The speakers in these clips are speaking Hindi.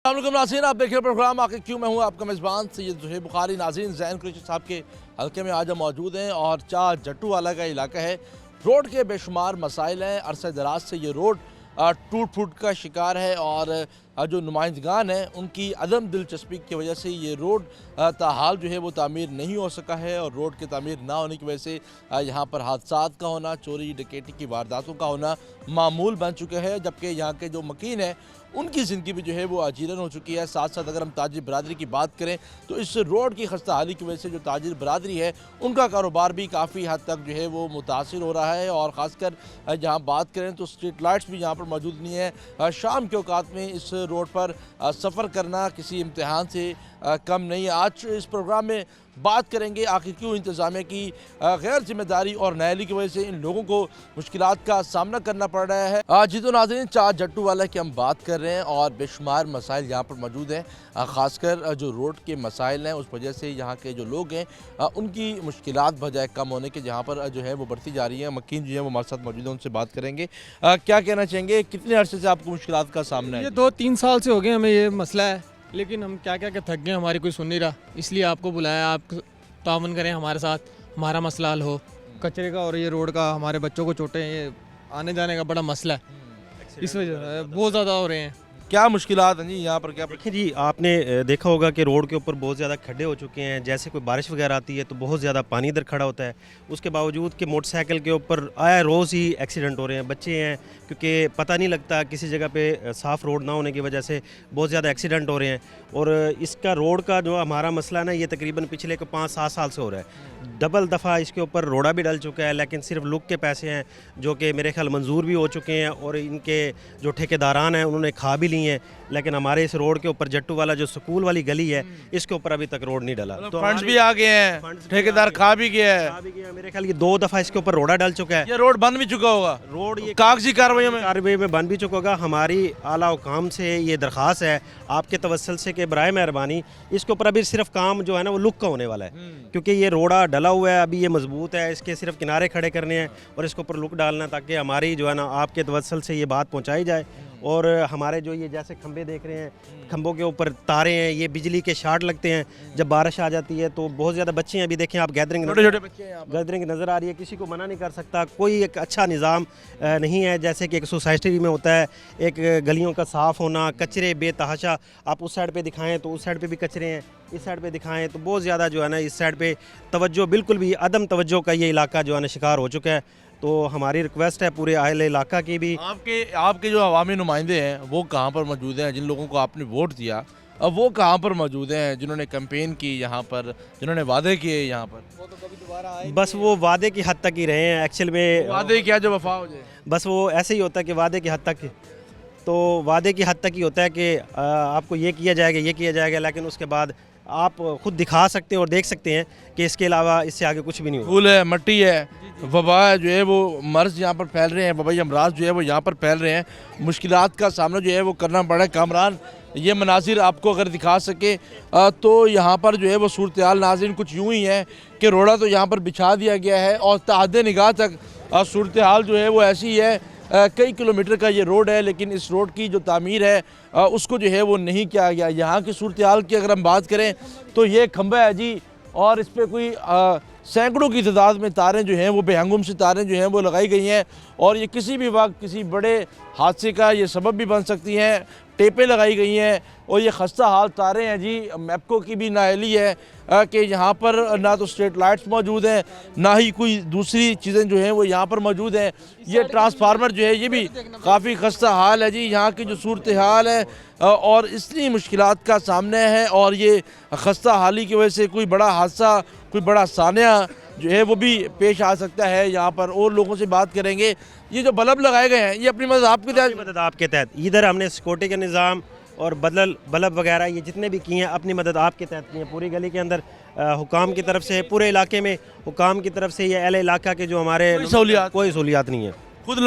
अस्सलामुअलैकुम नाज़रीन, आप देख रहे हैं प्रोग्राम आखिर क्यों। मैं हूँ आपका मेज़बान सैयद ज़ुहैब बुखारी। नाज़रीन, ज़ैन कुरैशी साहब के हल्के में आज हम मौजूद हैं और चाह जट्टू वाला का इलाका है। रोड के बेशुमार मसाइल हैं, अरसे दराज से ये रोड टूट फूट का शिकार है और जो नुमाइंदगान हैं उनकी अदम दिलचस्पी की वजह से ये रोड ताहाल जो है वो तामीर नहीं हो सका है और रोड के तामीर ना होने की वजह से यहाँ पर हादसात का होना, चोरी डकैती की वारदातों का होना मामूल बन चुका है। जबकि यहाँ के जो मकीन हैं उनकी ज़िंदगी भी जो है वो अजीरन हो चुकी है। साथ साथ अगर हम ताजिर बरादरी की बात करें तो इस रोड की खस्ता हाली की वजह से जो ताजिर बरादरी है उनका कारोबार भी काफ़ी हद तक जो है वो मुतासिर हो रहा है। और ख़ासकर जहाँ बात करें तो स्ट्रीट लाइट्स भी यहाँ पर मौजूद नहीं है। शाम के औकात में इस रोड पर सफ़र करना किसी इम्तिहान से कम नहीं है। आज इस प्रोग्राम में बात करेंगे आखिर क्यों इंतज़ामिया की गैर जिम्मेदारी और नाअहली की वजह से इन लोगों को मुश्किलात का सामना करना पड़ रहा है। जी तो नाज़रीन, चाह जट्टू वाला की हम बात कर रहे हैं और बेशुमार मसाइल यहाँ पर मौजूद हैं। ख़ासकर जो रोड के मसाइल हैं उस वजह से यहाँ के जो लोग हैं उनकी मुश्किलात बजाय कम होने के जहाँ पर जो है वो बढ़ती जा रही है। मकीन जो है वो हमारे साथ मौजूद है, उनसे बात करेंगे। क्या कहना चाहेंगे, कितने अरसे से आपको मुश्किलात का सामना है? ये 2-3 साल से हो गए हमें ये मसला है, लेकिन हम क्या क्या थक गए, हमारी कोई सुन नहीं रहा। इसलिए आपको बुलाया, आप तावन करें हमारे साथ, हमारा मसला हल हो। कचरे का और ये रोड का, हमारे बच्चों को चोटें, ये आने जाने का बड़ा मसला है, इस वजह बहुत ज़्यादा हो रहे हैं। क्या मुश्किलात हैं जी यहाँ पर? क्या देखिए जी, आपने देखा होगा कि रोड के ऊपर बहुत ज़्यादा खड्डे हो चुके हैं। जैसे कोई बारिश वगैरह आती है तो बहुत ज़्यादा पानी इधर खड़ा होता है। उसके बावजूद कि मोटरसाइकिल के ऊपर आया रोज़ ही एक्सीडेंट हो रहे हैं। बच्चे हैं, क्योंकि पता नहीं लगता, किसी जगह पे साफ़ रोड ना होने की वजह से बहुत ज़्यादा एक्सीडेंट हो रहे हैं। और इसका रोड का जो हमारा मसला ना, ये तकरीबन पिछले को 5-7 साल से हो रहा है। डबल दफ़ा इसके ऊपर रोड़ा भी डल चुका है, लेकिन सिर्फ लुक के पैसे हैं जो कि मेरे ख्याल मंजूर भी हो चुके हैं और इनके जो ठेकेदारान हैं उन्होंने खा भी लिए हैं। लेकिन हमारे इस रोड के ऊपर जट्टू वाला जो स्कूल वाली गली है, इसके ऊपर अभी तक रोड नहीं डला। तो फंड्स भी आ गए हैं, ठेकेदार खा भी गया है। मेरे ख्याल ये 2 दफ़ा इसके ऊपर रोड़ा डल चुका है। ये रोड बन भी चुका होगा, रोड ये कागजी कार्रवाई में बन भी चुका होगा। हमारी आला हुकाम से ये दरख्वास्त है आपके तवस्सुल से कि बराए मेहरबानी इसके ऊपर अभी सिर्फ काम जो है ना वो लुक का होने वाला है, क्योंकि ये रोड़ा डला हुआ है, अभी ये मजबूत है, इसके सिर्फ किनारे खड़े करने हैं और इसके ऊपर लुक डालना, ताकि हमारी जो है ना आपके तवस्सुल से ये बात पहुँचाई जाए। और हमारे जो ये जैसे खंबे देख रहे हैं, खंबों के ऊपर तारे हैं, ये बिजली के शार्ट लगते हैं जब बारिश आ जाती है। तो बहुत ज़्यादा बच्चे हैं, अभी देखें आप, गैदरिंग नज़र आ रही है, किसी को मना नहीं कर सकता। कोई एक अच्छा निज़ाम नहीं है जैसे कि एक सोसाइटी में होता है, एक गलियों का साफ़ होना, कचरे बेतहाशा। आप उस साइड पे दिखाएं तो उस साइड पे भी कचरे हैं, इस साइड पे दिखाएं तो बहुत ज़्यादा जो है ना इस साइड पे तवज्जो, बिल्कुल भी अदम तवज्जो का ये इलाका जो है ना शिकार हो चुका है। तो हमारी रिक्वेस्ट है पूरे अहले इलाका की भी। आपके जो अवामी नुमाइंदे हैं वो कहाँ पर मौजूद हैं? जिन लोगों को आपने वोट दिया अब वो कहाँ पर मौजूद हैं, जिन्होंने कैंपेन की यहाँ पर, जिन्होंने वादे किए यहाँ पर? वो तो कभी दोबारा आए, बस वो वादे की हद तक ही रहे हैं एक्चुअल में। वादे क्या जो वफा हो जाए? बस वो ऐसे ही होता है कि वादे की हद तक, तो वादे की हद तक ही होता है कि आपको ये किया जाएगा, ये किया जाएगा, लेकिन उसके बाद आप खुद दिखा सकते हैं और देख सकते हैं कि इसके अलावा इससे आगे कुछ भी नहीं होगा। फूल है, मिट्टी है, वबा जो है वो मर्ज यहाँ पर फैल रहे हैं, वबाई अमराज जो है वो यहाँ पर फैल रहे हैं। मुश्किलात का सामना जो है वो करना पड़ रहा है। कामरान ये मनाजिर आपको अगर दिखा सके तो यहाँ पर जो है वो सूरत हाल नाज़रीन कुछ यूँ ही है कि रोड़ा तो यहाँ पर बिछा दिया गया है और ताहद निगाह तक सूरत हाल जो है वो ऐसी है। कई किलोमीटर का ये रोड है, लेकिन इस रोड की जो तामीर है उसको जो है वो नहीं किया गया। यहाँ की सूरत हाल की अगर हम बात करें तो ये खंबा है जी, और इस पर कोई सैकड़ों की तादाद में तारें जो हैं वो बेहंगुम से तारें जो हैं वो लगाई गई हैं और ये किसी भी वक्त किसी बड़े हादसे का ये सबब भी बन सकती हैं। टेपें लगाई गई हैं और ये खस्ता हाल तारें हैं जी। मैपको की भी नाअहली है कि यहाँ पर ना तो स्ट्रीट लाइट्स मौजूद हैं, ना ही कोई दूसरी चीज़ें जो हैं वो यहाँ पर मौजूद हैं। ये ट्रांसफार्मर जो है ये भी काफ़ी खस्ता हाल है जी। यहाँ की जो सूरत हाल है और इसलिए मुश्किलात का सामना है और ये खस्ता हाली की वजह से कोई बड़ा हादसा, कोई बड़ा सानिया जो है वो भी पेश आ सकता है यहाँ पर। और लोगों से बात करेंगे। ये जो बल्ब लगाए गए हैं ये अपनी मदद आपके तहत, इधर हमने सिक्योरिटी का निज़ाम और बल्ब वगैरह ये जितने भी किए हैं अपनी मदद आपके तहत की हैं। पूरी गली के अंदर हुकाम की तरफ से, पूरे इलाके में हुकाम की तरफ से ये अहले इलाका के जो हमारे कोई सहूलियात नहीं है। खुद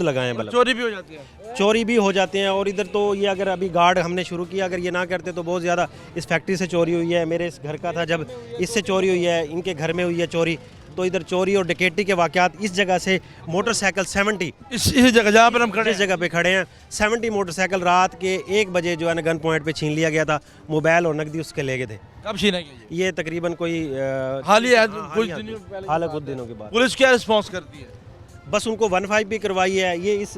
लगाए हैं बल्ब। चोरी भी हो जाती है? चोरी भी हो जाते हैं। और इधर तो ये अगर अभी गार्ड हमने शुरू किया, अगर ये ना करते तो बहुत ज़्यादा इस फैक्ट्री से चोरी हुई है। मेरे इस घर का था, जब इससे चोरी हुई है, इनके घर में हुई है चोरी। तो इधर चोरी और डकैती के वाक़यात इस जगह से मोटरसाइकिल 70 इस जगह जहाँ पर हम खड़े इस जगह पे खड़े हैं 70 मोटरसाइकिल रात के 1 बजे जो है ना गन पॉइंट पे छीन लिया गया था। मोबाइल और नकदी उसके ले गए थे। कब छीना गया ये तकरीबन कोई हाल ही कुछ दिनों के बाद। पुलिस क्या रिस्पॉन्स करती है? बस उनको 15 भी करवाई है।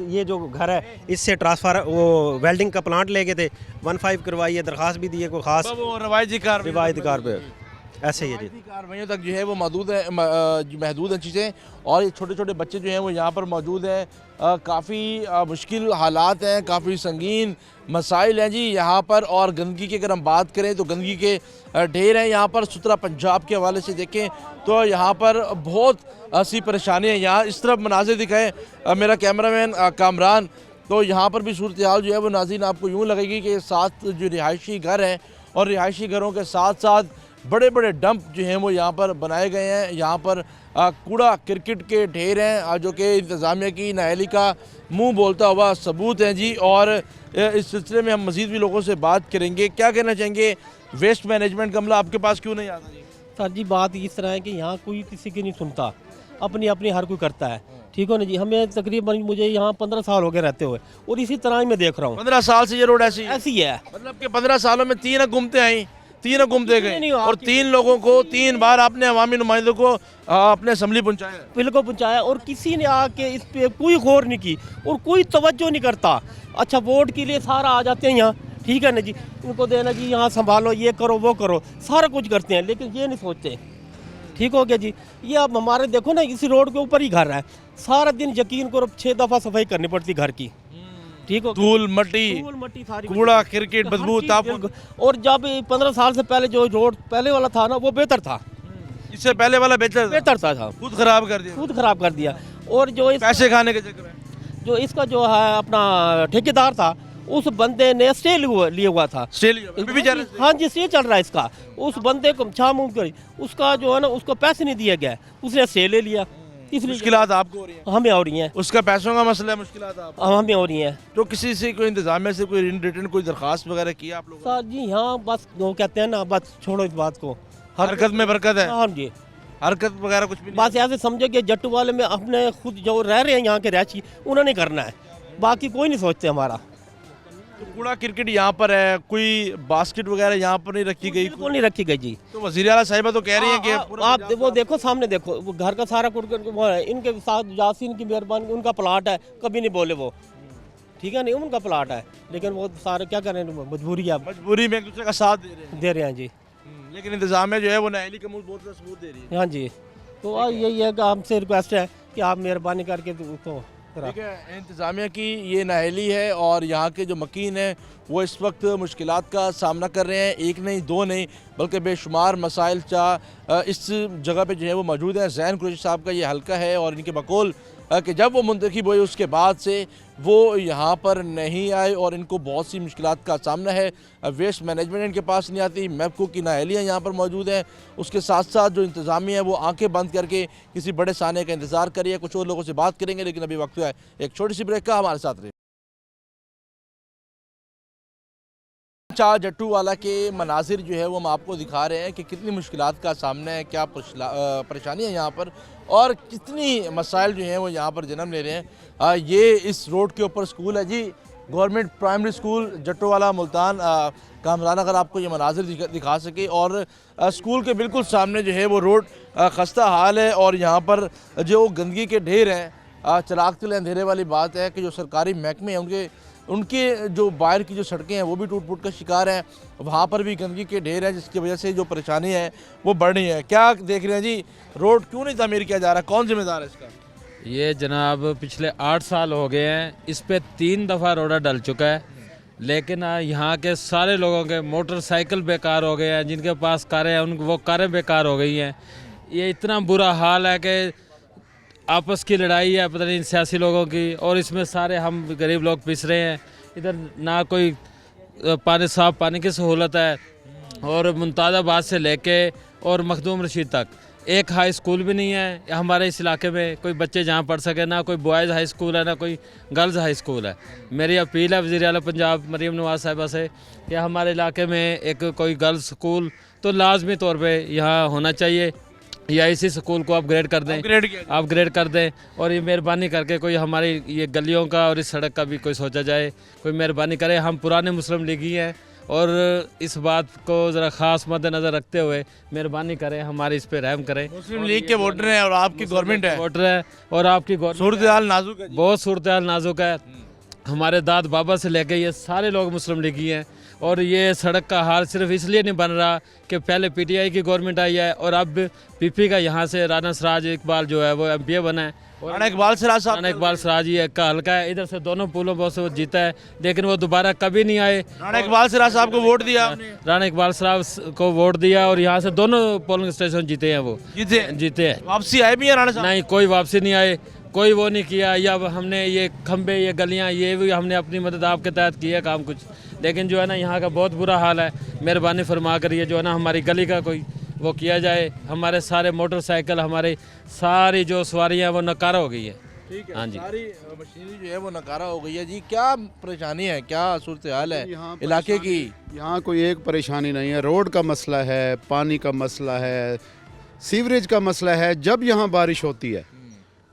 ये जो घर है इससे ट्रांसफर वो वेल्डिंग का प्लांट ले गए थे, 15 करवाई है, दरख्वास्त भी दी है कोई खास वो रवायती कार पे ऐसे ही है जी। कार्रवाइयों तक जो है वो महदूद हैं चीज़ें, और ये छोटे छोटे बच्चे जो हैं वो यहाँ पर मौजूद हैं। काफ़ी मुश्किल हालात हैं, काफ़ी संगीन मसाइल हैं जी यहाँ पर। और गंदगी की अगर हम बात करें तो गंदगी के ढेर हैं यहाँ पर। सुथरा पंजाब के हवाले से देखें तो यहाँ पर बहुत सी परेशानी है। यहाँ इस तरफ मनाजिर दिखाएं मेरा कैमरामैन कामरान, तो यहाँ पर भी सूरत हाल जो है वो नाज़रीन आपको यूँ लगेगी कि 7 जो रिहायशी घर हैं और रिहायशी घरों के साथ साथ बड़े बड़े डंप जो हैं वो यहाँ पर बनाए गए हैं। यहाँ पर कूड़ा क्रिकेट के ढेर हैं जो कि इंतज़ामिया की नाअहली का मुंह बोलता हुआ सबूत हैं जी। और इस सिलसिले में हम मज़ीद भी लोगों से बात करेंगे। क्या कहना चाहेंगे वेस्ट मैनेजमेंट कमला, आपके पास क्यों नहीं आता जी? सर जी बात इस तरह है कि यहाँ कोई किसी की नहीं सुनता, अपनी अपनी हर कोई करता है। ठीक हो ना जी। हमें तकरीबन मुझे यहाँ 15 साल हो गए रहते हुए और इसी तरह ही मैं देख रहा हूँ। 15 साल से ये रोड ऐसी है, मतलब कि 15 सालों में 3 घूमते आई, 3 घूमते गए नहीं, और 3 लोगों को 3 बार आपने अवामी नुमाइंदों को अपने असम्बली पहुँचाया, बिल को पहुँचाया और किसी ने आके इस पे कोई गौर नहीं की और कोई तवज्जो नहीं करता। अच्छा वोट के लिए सारा आ जाते हैं यहाँ, ठीक है ना जी, उनको देना जी यहाँ संभालो, ये करो वो करो, सारा कुछ करते हैं, लेकिन ये नहीं सोचते। ठीक हो गया जी। ये अब हमारे देखो ना इसी रोड के ऊपर ही घर है, सारा दिन यकीन करो 6 दफ़ा सफाई करनी पड़ती घर की। ठीक हो, धूल मट्टी सारी कूड़ा क्रिकेट बदबू ताप। और जब 15 साल से पहले जो रोड पहले वाला था ना वो बेहतर था, इससे पहले वाला बेहतर था। खुद खराब कर दिया, खुद खराब कर दिया। और जो पैसे खाने के चक्कर में जो इसका जो है अपना ठेकेदार था उस बंदे ने स्टे लिया हुआ था। अभी भी चल रहा है? हाँ जी स्टे चल रहा है इसका। उस बंदे को छा मुँह करी, उसका जो है ना उसको पैसे नहीं दिया गया, उसने स्टे ले लिया। इसलिए मुश्किलात आपको हो रही हैं? हमें हो रही हैं। उसका पैसों का मसला है, मुश्किलात आपको हमें हो रही हैं। तो किसी से कोई इंतजामिया से कोई रिटर्न कोई दरखास्त वगैरह की आप लोगों? सर जी हाँ बस वो कहते हैं ना बस छोड़ो इस बात को, हरकत में बरकत है। हाँ जी हरकत वगैरह कुछ भी नहीं। बस ऐसे समझो कि जट्टू वाले में अपने खुद जो रह रहे हैं यहाँ के रहची उन्होंने करना है, बाकी कोई नहीं सोचते हमारा। तो कूड़ा क्रिकेट यहाँ पर है, कोई बास्केट वगैरह यहाँ पर नहीं रखी गई? बिल्कुल नहीं रखी गई जी। तो वज़ीर आला साहिबा तो कह रही हैं कि आप वो देखो सामने देखो, वो घर का सारा वो है इनके साथ यासीन की मेहरबानी, उनका प्लाट है, कभी नहीं बोले वो, ठीक है नहीं उनका प्लाट है, लेकिन वो सारे क्या करें, मजबूरी है, मजबूरी में एक दूसरे का साथ दे रहे हैं जी। लेकिन इंतजामिया जो है वो नाअहली का मुंह बहुत सबूत दे रही है। हाँ जी। तो यही है कि आपसे रिक्वेस्ट है कि आप मेहरबानी करके उसको ठीक है। इंतज़ामिया की ये नाअहली है और यहाँ के जो मकीन हैं वो इस वक्त मुश्किलात का सामना कर रहे हैं। 1 नहीं 2 नहीं बल्कि बेशुमार मसाइल इस जगह पे जो है वो मौजूद हैं। ज़ैन कुरैशी साहब का ये हल्का है और इनके बकौल कि जब वो मुंतखब हुए उसके बाद से वो यहाँ पर नहीं आए और इनको बहुत सी मुश्किलात का सामना है। वेस्ट मैनेजमेंट इनके पास नहीं आती, मैपको की नाअहलियाँ यहाँ पर मौजूद हैं। उसके साथ साथ जो इंतज़ामिया है वो आंखें बंद करके किसी बड़े साने का इंतज़ार करिए। कुछ और लोगों से बात करेंगे, लेकिन अभी वक्त है एक छोटी सी ब्रेक का। हमारे साथ रहिए। जट्टू वाला के मनाजिर जो है वो हम आपको दिखा रहे हैं कि कितनी मुश्किलात का सामना है, क्या परेशानी है यहाँ पर और कितनी मसाइल जो हैं वो यहाँ पर जन्म ले रहे हैं। ये इस रोड के ऊपर स्कूल है जी, गवर्नमेंट प्राइमरी स्कूल जट्टू वाला मुल्तान। कामरान अगर आपको ये मनाजिर दिखा सके, और स्कूल के बिल्कुल सामने जो है वो रोड खस्ता हाल है और यहाँ पर जो गंदगी के ढेर हैं। चिराग तिल अंधेरे वाली बात है कि जो सरकारी महकमे हैं उनके जो बाहर की जो सड़कें हैं वो भी टूट फूट का शिकार हैं। वहाँ पर भी गंदगी के ढेर हैं जिसकी वजह से जो परेशानी है वो बढ़ रही है। क्या देख रहे हैं जी, रोड क्यों नहीं तामीर किया जा रहा, कौन जिम्मेदार है इसका? ये जनाब पिछले 8 साल हो गए हैं, इस पे 3 दफ़ा रोड़ा डल चुका है, लेकिन यहाँ के सारे लोगों के मोटरसाइकिल बेकार हो गए हैं, जिनके पास कारें हैं उनको वो कारें बेकार हो गई हैं। ये इतना बुरा हाल है कि आपस की लड़ाई है पता नहीं सियासी लोगों की, और इसमें सारे हम गरीब लोग पिस रहे हैं। इधर ना कोई साफ पानी की सहूलत है, और मुमताज़ाबाद से लेके और मखदूम रशीद तक एक हाई स्कूल भी नहीं है हमारे इस इलाके में, कोई बच्चे जहाँ पढ़ सके, ना कोई बॉयज़ हाई स्कूल है ना कोई गर्ल्स हाई स्कूल है। मेरी अपील है वज़ीर आला पंजाब मरीम नवाज़ साहिबा से कि हमारे इलाके में एक कोई गर्ल्स स्कूल तो लाजमी तौर पे यहाँ होना चाहिए, या इसी स्कूल को अपग्रेड कर दें, अपग्रेड किया जाए। अपग्रेड कर दें। और ये मेहरबानी करके कोई हमारी ये गलियों का और इस सड़क का भी कोई सोचा जाए, कोई मेहरबानी करे। हम पुराने मुस्लिम लीगी हैं और इस बात को ज़रा ख़ास मद्देनज़र रखते हुए मेहरबानी करें, हमारी इस पे रहम करें। मुस्लिम लीग के वोटर हैं और आपकी गवर्नमेंट है, वोटर है और आपकी सूरत हाल नाजुक है जी। बहुत सूरत हाल नाजुक है। हमारे दाद बाबा से लेके ये सारे लोग मुस्लिम लीगी हैं और ये सड़क का हाल सिर्फ इसलिए नहीं बन रहा कि पहले पीटीआई की गवर्नमेंट आई है और अब पीपी का यहाँ से राना सराज इकबाल जो है वो एमपीए बना है। राणा इकबाल सराज साहब, राना इकबाल सराज ही का हल्का है, इधर से दोनों पुलों पर से वो जीता है, लेकिन वो दोबारा कभी नहीं आए। राणा इकबाल सराज साहब को वोट दिया आपने? राना इकबाल सराज को वोट दिया और यहाँ से दोनों पोलिंग स्टेशन जीते हैं, वो जीते हैं। वापसी आए भी हैं राणा साहब? नहीं, कोई वापसी नहीं आए, कोई वो नहीं किया। या हमने ये खंबे, ये गलियां, ये भी हमने अपनी मदद आपके तहत किया काम कुछ, लेकिन जो है ना यहाँ का बहुत बुरा हाल है। मेहरबानी फरमा कर ये जो है ना हमारी गली का कोई वो किया जाए। हमारे सारे मोटरसाइकिल, हमारी सारी जो सवारियाँ वो नकारा हो गई है। ठीक है, हाँ जी। सारी मशीनरी जो है वो नकारा हो गई है जी। क्या परेशानी है, क्या सूरत हाल है यहाँ इलाके की? यहाँ कोई एक परेशानी नहीं है, रोड का मसला है, पानी का मसला है, सीवरेज का मसला है। जब यहाँ बारिश होती है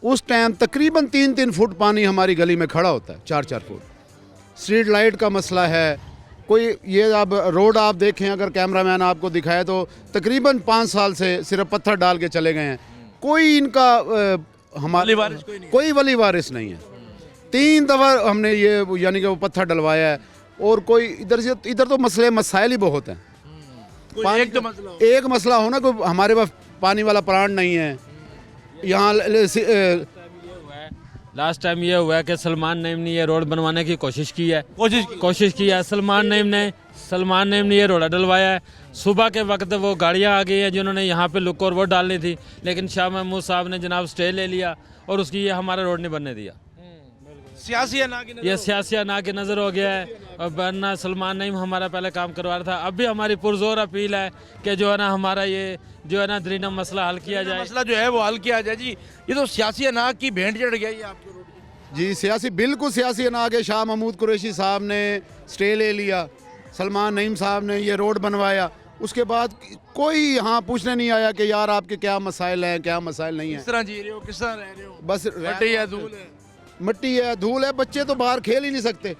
उस टाइम तकरीबन 3-3 फुट पानी हमारी गली में खड़ा होता है, 4-4 फुट। स्ट्रीट लाइट का मसला है। कोई ये अब रोड आप देखें, अगर कैमरामैन आपको दिखाए तो तकरीबन 5 साल से सिर्फ पत्थर डाल के चले गए हैं। कोई इनका हमारे कोई वली वारिस नहीं है। 3 दफ़ा हमने ये यानी कि वो पत्थर डलवाया है और कोई इधर तो मसाइल ही बहुत हैं। कोई एक तो मसला हो। एक मसला हो ना, कोई हमारे पास पानी वाला प्लांट नहीं है यहाँ। लास्ट टाइम ये हुआ है कि सलमान नईम ने ये रोड बनवाने की कोशिश की है, कोशिश की है। सलमान नईम ने ये रोड डलवाया है। सुबह के वक्त वो गाड़ियाँ आ गई हैं जिन्होंने यहाँ पे लुक और वो डालनी थी, लेकिन शाह महमूद साहब ने जनाब स्टे ले लिया और उसकी ये हमारा रोड नहीं बनने दिया। सियासी अना की नज़र ये सियासी अना की नज़र हो गया है। और वरना सलमान नईम हमारा पहले काम करवा रहा था। अब भी हमारी पुरजोर अपील है कि जो है ना हमारा ये जो है ना दरीना मसला हल किया जाए। मसला जो है वो हल किया जाए जी। ये तो सियासी अना की भेंट चढ़ गया ये आपके रोड की। जी सियासी, बिल्कुल सियासी अना के शाह महमूद कुरैशी साहब ने स्टे ले लिया, सलमान नईम साहब ने ये रोड बनवाया, उसके बाद कोई यहाँ पूछने नहीं आया कि यार आपके क्या मसाइल हैं, क्या मसाइल नहीं किस हैं। तरह जी रहे हो, किस तरह रह रहे हो? बस मिट्टी है, धूल है। मिट्टी है, धूल है, बच्चे तो बाहर खेल ही नहीं सकते।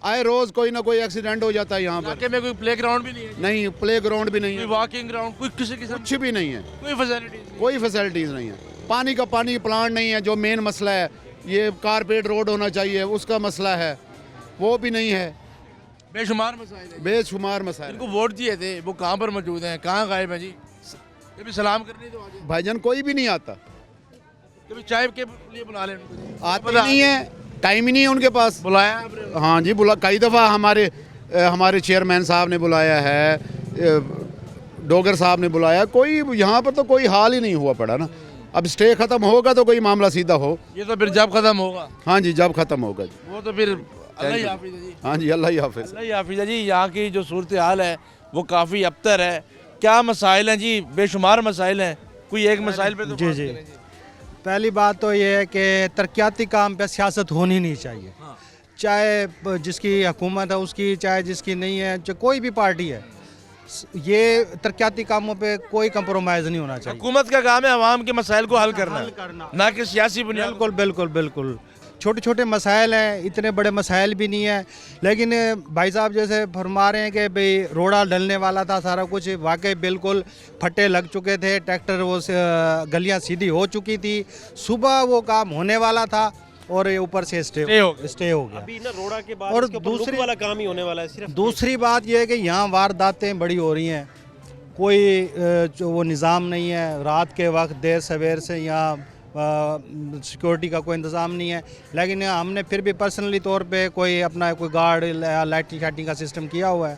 आए रोज कोई ना कोई एक्सीडेंट हो जाता है यहाँ पर। इलाके में कोई प्ले ग्राउंड भी नहीं है, नहीं, प्ले ग्राउंड भी नहीं कोई है, वॉकिंग ग्राउंड, कोई किसी किस्म कुछ भी नहीं है, कोई फैसिलिटी नहीं। कोई फैसिलिटीज़ नहीं है। पानी प्लांट नहीं है, जो मेन मसला है। ये कारपेट रोड होना चाहिए, उसका मसला है, वो भी नहीं है। बेशुमार मसाइल है। बेशुमार मसाइल। इनको वोट दिए थे, वो कहाँ पर मौजूद हैं, कहाँ गायब हैं जी? कभी सलाम करने तो आगे, भाईजान कोई भी नहीं आता, कभी चाय के लिए बुला लें उनको जी। आते नहीं है, टाइम ही नहीं है उनके पास। बुलाया आपने? हाँ जी, कई दफ़ा हमारे चेयरमैन साहब ने बुलाया है, डोगर साहब ने बुलाया, कोई यहाँ पर तो कोई हाल ही नहीं हुआ पड़ा ना। अब स्टे ख़त्म होगा तो कोई मामला सीधा हो। ये तो फिर जब खत्म होगा, हाँ जी, जब ख़त्म होगा जी। वो तो फिर अल्लाह ही हाफिज़ है जी। हाँ जी, अल्लाह ही हाफिज़। अल्लाह ही हाफिज़ है जी। यहाँ की जो सूरत हाल है वो काफ़ी अबतर है। क्या मसाइल हैं जी? बेशुमार मसाइल हैं, कोई एक मसाइल पे तो जी बात जी। करें जी। पहली बात तो ये है कि तरक्याती काम पे सियासत होनी नहीं चाहिए, चाहे जिसकी हुकूमत है उसकी, चाहे जिसकी नहीं है, चाहे कोई भी पार्टी है। ये तरक्याती कामों पे कोई कंप्रोमाइज़ नहीं होना चाहिए। हुकूमत का काम है अवाम के मसाइल को हल करना, ना कि सियासी बुनियाद। बिल्कुल बिल्कुल बिल्कुल। छोटे छोटे मसाइल हैं, इतने बड़े मसाइल भी नहीं है। लेकिन भाई साहब जैसे फरमा रहे हैं कि भाई रोड़ा डलने वाला था, सारा कुछ वाकई बिल्कुल फटे लग चुके थे, ट्रैक्टर वो गलियां सीधी हो चुकी थी, सुबह वो काम होने वाला था और ये ऊपर से स्टे हो गया। अभी ना रोड़ा के बाद और इसके ऊपर दूसरी लुक वाला काम ही होने वाला है सिर्फ। दूसरी बात यह है कि यहाँ वारदातें बड़ी हो रही हैं, कोई जो वो निज़ाम नहीं है। रात के वक्त देर सवेर से यहाँ सिक्योरिटी का कोई इंतज़ाम नहीं है। लेकिन हमने फिर भी पर्सनली तौर पे कोई अपना कोई गार्ड लाइटिंग शाइटिंग का सिस्टम किया हुआ है।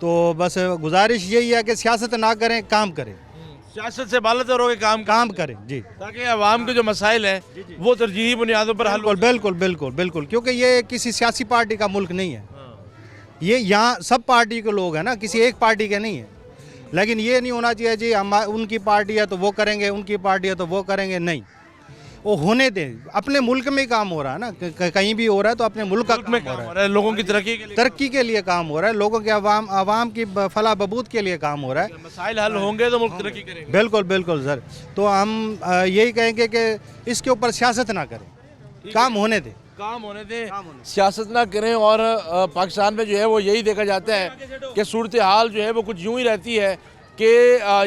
तो बस गुजारिश यही है कि सियासत ना करें, काम करें, सियासत से बालतर होकर काम करें जी, ताकि अवाम के जो मसाइल हैं वो तरजीही बुनियादों पर हल हो। बिल्कुल बिल्कुल बिल्कुल। क्योंकि ये किसी सियासी पार्टी का मुल्क नहीं है, ये यहाँ सब पार्टी के लोग हैं ना, किसी एक पार्टी के नहीं है। लेकिन ये नहीं होना चाहिए जी हम उनकी पार्टी है तो वो करेंगे, उनकी पार्टी है तो वो करेंगे, नहीं। वो होने दें। अपने मुल्क में ही काम हो रहा है ना, कहीं भी हो रहा है तो अपने मुल्क का काम में हो काम रहा हो है, रहा है, लोगों की तरक्की के लिए तरक्की के लिए काम हो रहा है, लोगों के आवाम की फलाह बहबूद के लिए काम हो रहा है। मसाइल हल होंगे तो मुल्क तरक्की करेगा। बिल्कुल बिल्कुल सर। तो हम यही कहेंगे कि इसके ऊपर सियासत ना करें, काम होने दें। काम होने दें, सियासत ना करें। और पाकिस्तान में जो है वो यही देखा जाता है कि सूरत हाल जो है वो कुछ यूं ही रहती है कि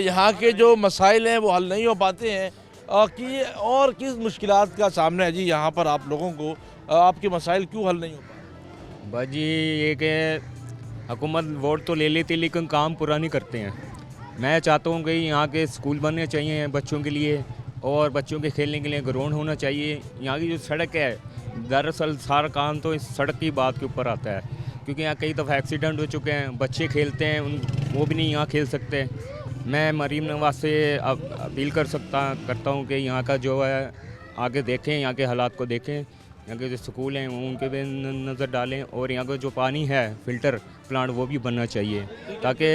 यहाँ के जो मसाइल हैं वो हल नहीं हो पाते हैं। कि और किस मुश्किलात का सामना है जी यहाँ पर आप लोगों को, आपके मसाइल क्यों हल नहीं हो पाते? बस जी ये कि हुकूमत वोट तो ले लेती लेकिन काम पूरा नहीं करते हैं। मैं चाहता हूँ कि यहाँ के स्कूल बनने चाहिए बच्चों के लिए, और बच्चों के खेलने के लिए ग्राउंड होना चाहिए। यहाँ की जो सड़क है, दरअसल सारा काम तो इस सड़क की बात के ऊपर आता है, क्योंकि यहाँ कई दफ़ा एक्सीडेंट हो चुके हैं, बच्चे खेलते हैं वो भी नहीं यहाँ खेल सकते। मैं मरीम नवाज से अपील करता हूँ कि यहाँ का जो है आगे देखें, यहाँ के हालात को देखें, यहाँ के जो स्कूल हैं उनके पे नज़र डालें, और यहाँ का जो पानी है फ़िल्टर प्लांट वो भी बनना चाहिए ताकि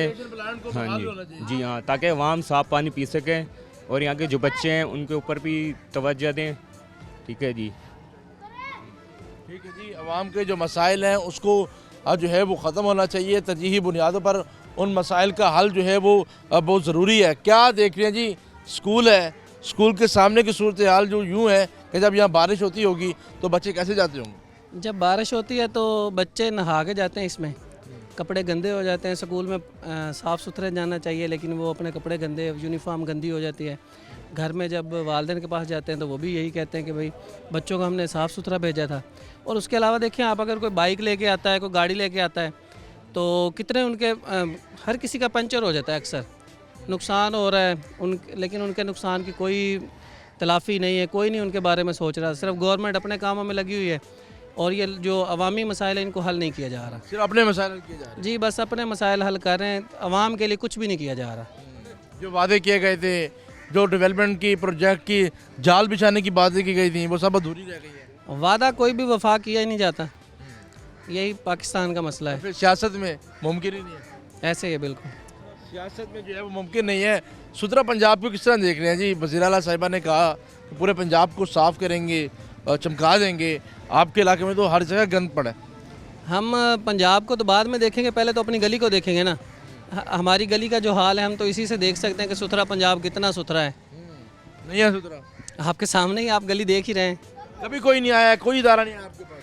हाँ जी हाँ, ताकि अवाम साफ़ पानी पी सकें, और यहाँ के जो बच्चे हैं उनके ऊपर भी तवज्जो दें। ठीक है जी, ठीक है जी। अवाम के जो मसाइल हैं उसको जो है वो ख़त्म होना चाहिए, तरजीही बुनियादों पर उन मसाइल का हल जो है वो बहुत ज़रूरी है। क्या देख रहे हैं जी, स्कूल है, स्कूल के सामने की सूरत हाल जो यूँ है कि जब यहाँ बारिश होती होगी तो बच्चे कैसे जाते होंगे? जब बारिश होती है तो बच्चे नहा के जाते हैं, इसमें कपड़े गंदे हो जाते हैं। स्कूल में साफ़ सुथरे जाना चाहिए, लेकिन वो अपने कपड़े गंदे, यूनिफॉर्म गंदी हो जाती है। घर में जब वालिदैन के पास जाते हैं तो वो भी यही कहते हैं कि भाई बच्चों को हमने साफ़ सुथरा भेजा था। और उसके अलावा देखिए आप, अगर कोई बाइक लेके आता है, कोई गाड़ी लेके आता है, तो कितने उनके हर किसी का पंचर हो जाता है, अक्सर नुकसान हो रहा है लेकिन उनके नुकसान की कोई तलाफ़ी नहीं है, कोई नहीं उनके बारे में सोच रहा। सिर्फ गवर्नमेंट अपने कामों में लगी हुई है, और ये जो अवामी मसाइल हैं इनको हल नहीं किया जा रहा। सिर्फ अपने मसाइल हल किए जा रहे हैं? जी, बस अपने मसाइल हल कर रहे हैं, अवाम के लिए कुछ भी नहीं किया जा रहा। जो वादे किए गए थे, जो डेवलपमेंट की प्रोजेक्ट की जाल बिछाने की बातें की गई थी, वो सब अधूरी रह गई है। वादा कोई भी वफा किया ही नहीं जाता, यही पाकिस्तान का मसला है। फिर सियासत में मुमकिन ही नहीं है। ऐसे ही है, बिल्कुल सियासत में जो है वो मुमकिन नहीं है। सुथरा पंजाब को किस तरह देख रहे हैं जी? वज़ीर आला साहिबा ने कहा कि पूरे पंजाब को साफ़ करेंगे, चमका देंगे। आपके इलाके में तो हर जगह गंद पड़ा है। हम पंजाब को तो बाद में देखेंगे, पहले तो अपनी गली को देखेंगे ना। हमारी गली का जो हाल है हम तो इसी से देख सकते हैं कि सुथरा पंजाब कितना सुथरा है। नहीं है सुथरा? आपके सामने ही आप गली देख ही रहे हैं। कभी कोई नहीं आया, कोई इदारा नहीं आया आपके पास?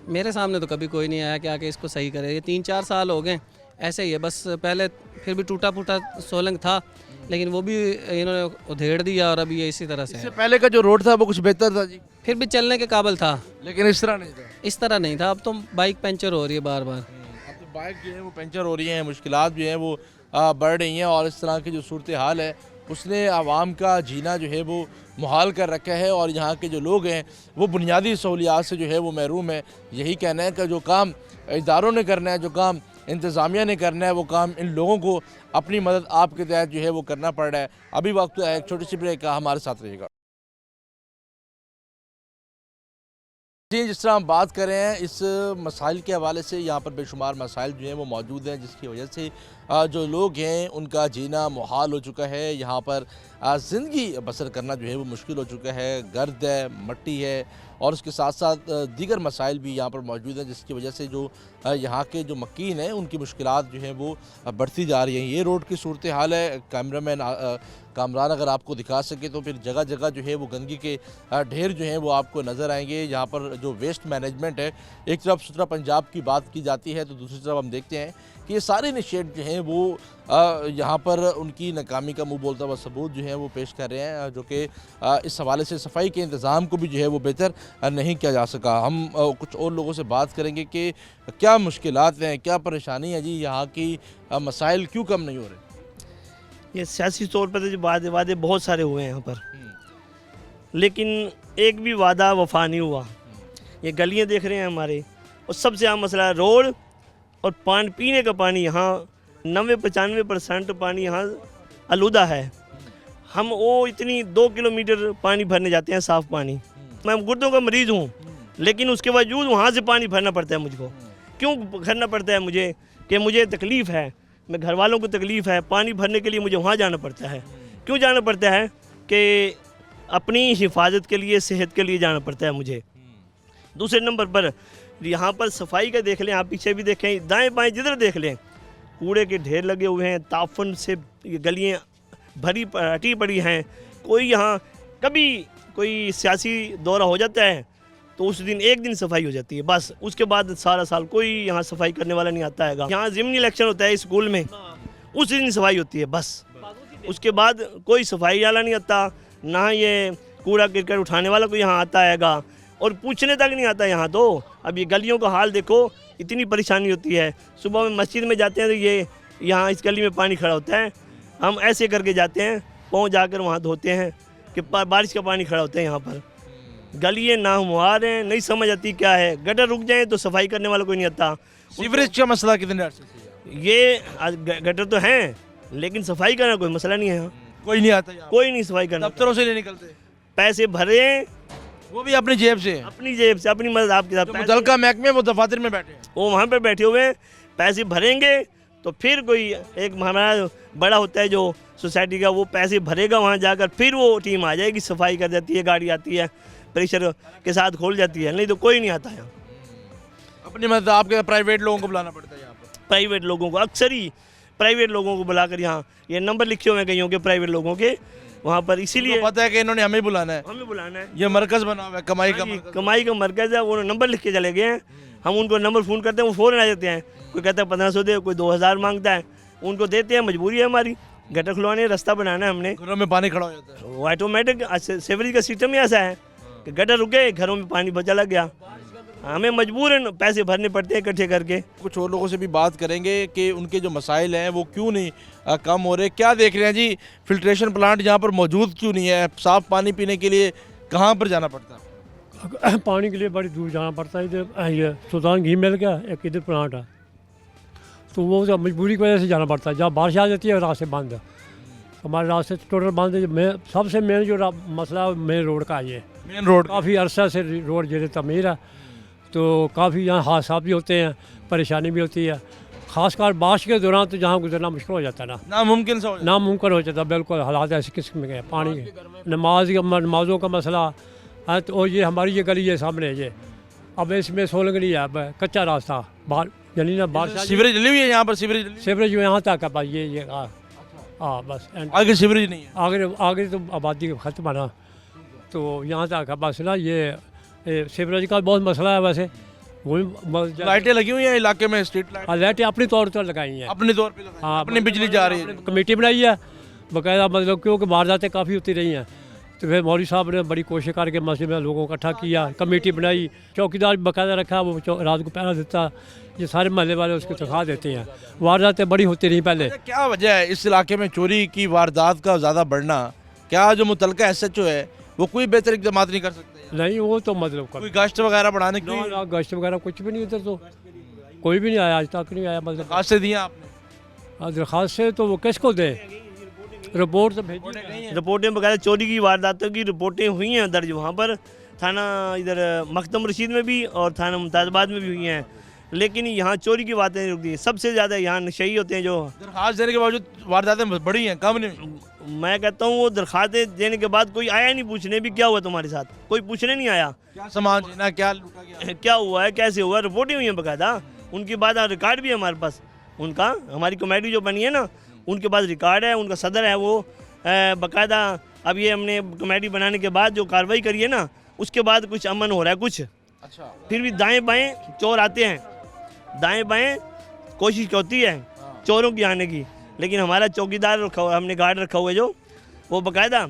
मेरे सामने तो कभी कोई नहीं आया कि आके इसको सही करे। ये 3-4 साल हो गए ऐसे ही है, बस पहले फिर भी टूटा फूटा सोलंग था, लेकिन वो भी इन्होंने उधेड़ दिया, और अभी ये इसी तरह से इससे है। पहले का जो रोड था वो कुछ बेहतर था जी, फिर भी चलने के काबिल था, लेकिन इस तरह नहीं था। इस तरह नहीं था। अब तो बाइक पंचर हो रही है बार बार। अब तो बाइक जो है वो पंचर हो रही हैं, मुश्किलात जो हैं वो बढ़ रही हैं, और इस तरह की जो सूरत हाल है उसने आवाम का जीना जो है वो मुहाल कर रखा है, और यहाँ के जो लोग हैं वो बुनियादी सहूलियात से जो है वो महरूम है। यही कहना है कि जो काम इदारों ने करना है, जो काम इंतज़ामिया ने करना है, वो काम इन लोगों को अपनी मदद आपके तहत जो है वो करना पड़ रहा है। अभी वक्त है एक छोटी सी ब्रेक का, हमारे साथ रहिएगा। जी, जिस तरह हम बात कर रहे हैं, इस मसाइल के हवाले से यहाँ पर बेशुमार मसाइल जो हैं वो मौजूद हैं, जिसकी वजह से जो लोग हैं उनका जीना मुहाल हो चुका है। यहाँ पर ज़िंदगी बसर करना जो है वो मुश्किल हो चुका है। गर्द है, मट्टी है, और उसके साथ साथ दीगर मसाइल भी यहाँ पर मौजूद हैं, जिसकी वजह से जो यहाँ के जो मकीन हैं उनकी मुश्किलात जो हैं वो बढ़ती जा रही हैं। ये रोड की सूरत हाल है। कैमरामैन कामरान अगर आपको दिखा सके तो फिर जगह जगह जो है वो गंदगी के ढेर जो हैं वो आपको नज़र आएंगे। यहाँ पर जो वेस्ट मैनेजमेंट है, एक तरफ सुथरा पंजाब की बात की जाती है तो दूसरी तरफ हम देखते हैं कि ये सारे इनिशिएटिव जो हैं वो यहाँ पर उनकी नाकामी का मुँह बोलता हुआ सबूत जो है वो पेश कर रहे हैं, जो कि इस हवाले से सफाई के इंतज़ाम को भी जो है वो बेहतर नहीं किया जा सका। हम कुछ और लोगों से बात करेंगे कि क्या मुश्किलात हैं, क्या परेशानी है जी, यहाँ की मसाइल क्यों कम नहीं हो रहे? ये सियासी तौर पर तो जो वादे बहुत सारे हुए हैं यहाँ पर, लेकिन एक भी वादा वफा नहीं हुआ। ये गलियाँ देख रहे हैं हमारे, और सबसे आम मसला है रोड और पानी, पीने का पानी। यहाँ 90-95% पानी यहाँ आलूदा है। हम वो इतनी 2 किलोमीटर पानी भरने जाते हैं, साफ़ पानी। मैं गुर्दों का मरीज़ हूँ, लेकिन उसके बावजूद वहाँ से पानी भरना पड़ता है मुझको। क्यों भरना पड़ता है मुझे? कि मुझे तकलीफ़ है, मैं घर वालों को तकलीफ़ है, पानी भरने के लिए मुझे वहाँ जाना पड़ता है। क्यों जाना पड़ता है? कि अपनी हिफाजत के लिए, सेहत के लिए जाना पड़ता है मुझे। दूसरे नंबर पर यहाँ पर सफाई का देख लें, आप पीछे भी देखें, दाएं बाएं जिधर देख लें कूड़े के ढेर लगे हुए हैं, ताफन से ये गलियाँ भरी हटी पड़ी हैं। कोई यहाँ कभी कोई सियासी दौरा हो जाता है तो उस दिन एक दिन सफाई हो जाती है, बस उसके बाद सारा साल कोई यहाँ सफाई करने वाला नहीं आता है। यहाँ ज़िमनी इलेक्शन होता है स्कूल में, उस दिन सफाई होती है बस, उसके बाद कोई सफाई वाला नहीं आता, ना ये कूड़ा करकट उठाने वाला कोई यहाँ आता हैगा, और पूछने तक नहीं आता यहाँ तो। अब ये गलियों का हाल देखो, इतनी परेशानी होती है। सुबह में मस्जिद में जाते हैं तो ये यहाँ इस गली में पानी खड़ा होता है, हम ऐसे करके जाते हैं, पहुँच जाकर वहाँ धोते हैं कि बारिश का पानी खड़ा होता है यहाँ पर। गलियाँ नाहमवार हैं, नहीं समझ आती क्या है। गटर रुक जाए तो सफाई करने वाला कोई नहीं आता। सीवरेज का मसला कितने अर्से से है? ये गटर तो हैं लेकिन सफाई करना कोई मसला नहीं है यहाँ, कोई नहीं आता यहाँ? कोई नहीं सफाई करना। दफ्तरों से नहीं निकलते? पैसे भरे हैं, वो भी अपनी जेब से? अपनी जेब से, अपनी मदद आपके साथ। मुतलका महकमे वो दफातर में बैठे हैं, वो वहाँ पे बैठे हुए हैं, पैसे भरेंगे तो फिर कोई एक हमारा बड़ा होता है जो सोसाइटी का, वो पैसे भरेगा वहाँ जाकर, फिर वो टीम आ जाएगी, सफाई कर जाती है, गाड़ी आती है, प्रेशर के साथ खोल जाती है, नहीं तो कोई नहीं आता यहाँ। अपनी मदद आपके प्राइवेट लोगों को बुलाना पड़ता है यहाँ पर? प्राइवेट लोगों को, अक्सर ही प्राइवेट लोगों को बुलाकर यहाँ ये नंबर लिखे हुए हैं कईयों के प्राइवेट लोगों के वहाँ पर, इसीलिए पता है कि इन्होंने हमें बुलाना है, हमें बुलाना है। ये मरकज बना हुआ है, कमाई का मरकज। कमाई का मरकज है, वो नंबर लिख के चले गए हैं, हम उनको नंबर फ़ोन करते हैं, वो फ़ौरन आ जाते हैं। कोई कहता है 1500 दे, कोई 2000 मांगता है, उनको देते हैं, मजबूरी है हमारी, गटर खुलवाने, रास्ता बनाना है हमने। घरों में पानी खड़ा हो जाता है? वो ऑटोमेटिक सेवरेज का सिस्टम ही ऐसा है कि गटर रुके, घरों में पानी चला गया, हमें मजबूरन पैसे भरने पड़ते हैं इकट्ठे करके। कुछ और लोगों से भी बात करेंगे कि उनके जो मसाइल हैं वो क्यों नहीं कम हो रहे। क्या देख रहे हैं जी, फिल्ट्रेशन प्लांट यहाँ पर मौजूद क्यों नहीं है? साफ़ पानी पीने के लिए कहाँ पर जाना पड़ता है? पानी के लिए बड़ी दूर जाना पड़ता है। इधर ये सुल्तान घी मिल गया, एक इधर प्लांट है, तो वो तो मजबूरी की वजह से जाना पड़ता है। जब बारिश आ जाती है रास्ते बंद है, हमारे रास्ते टोटल बंद है। सबसे मेन जो मसला मेन रोड का है, ये मेन रोड काफ़ी अरसा से रोड जो तमीर है, तो काफ़ी यहाँ हादसा भी होते हैं, परेशानी भी होती है, ख़ासकर बारिश के दौरान तो जहाँ गुजरना मुश्किल हो जाता है, नामुमकिन सा हो जाता है। नामुमकिन हो जाता है, बिल्कुल हालात ऐसे किस्म के पानी के। नमाज़ों का मसला है, तो ये हमारी ये गली है सामने, ये अब इसमें सोलंगनी है, अब कच्चा रास्ता, बाहर यानी ना बारिश। सीवरेज डली हुई है यहाँ पर? सीवरेज यहाँ तक है, बस ये हाँ बस, आगे सीवरेज नहीं है? आगे तो आबादी खत्म है ना, तो यहाँ तक है बस ना। ये सीवरेज का बहुत मसला है वैसे। वही लाइटें लगी हुई हैं इलाके में, स्ट्रीट लाइट? लाइटें अपनी तौर पर लगाई हैं, अपने तौर पे लगाई, हाँ, अपनी बिजली जा रही है। कमेटी बनाई है बाकायदा, मतलब क्योंकि वारदातें काफ़ी होती रही हैं, तो फिर मौलवी साहब ने बड़ी कोशिश करके मस्जिद में लोगों को इकट्ठा किया, कमेटी बनाई, चौकीदार बाकायदा रखा, वो रात को पहरा देता, ये सारे महल्ले वाले उसको तनख्वाह देते हैं। वारदातें बड़ी होती रही पहले। क्या वजह है इस इलाके में चोरी की वारदात का ज़्यादा बढ़ना? क्या जो मुतलका SHO है वो कोई बेहतर इक़दाम नहीं कर सकते? नहीं, वो तो मतलब कोई गश्त वगैरह बढ़ाने की? ना गश्त वगैरह कुछ भी नहीं, इधर तो कोई भी नहीं आया, आज तक नहीं आया। मतलब दरखास्त दिए आपने? दरखास्त से तो वो किसको दें, रिपोर्ट तो भेजी, रिपोर्टें बकायदा चोरी की वारदातों की रिपोर्टें हुई हैं दर्ज वहाँ पर, थाना इधर मखदम रशीद में भी और थाना मुमताज़ाबाद में भी हुई हैं, लेकिन यहाँ चोरी की बातें नहीं रुकती। सबसे ज़्यादा यहाँ नशई होते हैं, जो दरखास्त देने के बावजूद वारदातें बढ़ी हैं, कम नहीं? मैं कहता हूँ वो दरखास्तें देने के बाद कोई आया नहीं पूछने भी क्या हुआ तुम्हारे साथ, कोई पूछने नहीं आया, क्या सामान छीना, क्या लूटा गया, क्या हुआ है, कैसे हुआ। रिपोर्टें हुई हैं बकायदा, उनकी बात रिकॉर्ड भी है हमारे पास, उनका हमारी कमेटी जो बनी है ना, उनके पास रिकॉर्ड है, उनका सदर है वो बाकायदा। अब ये हमने कमेटी बनाने के बाद जो कार्रवाई करी है ना, उसके बाद कुछ अमन हो रहा है कुछ। अच्छा, फिर भी दाएं बाएं चोर आते हैं, दाएं बाएं कोशिश होती है चोरों की आने की, लेकिन हमारा चौकीदार रखा हुआ, हमने गार्ड रखा हुआ है जो, वो बाकायदा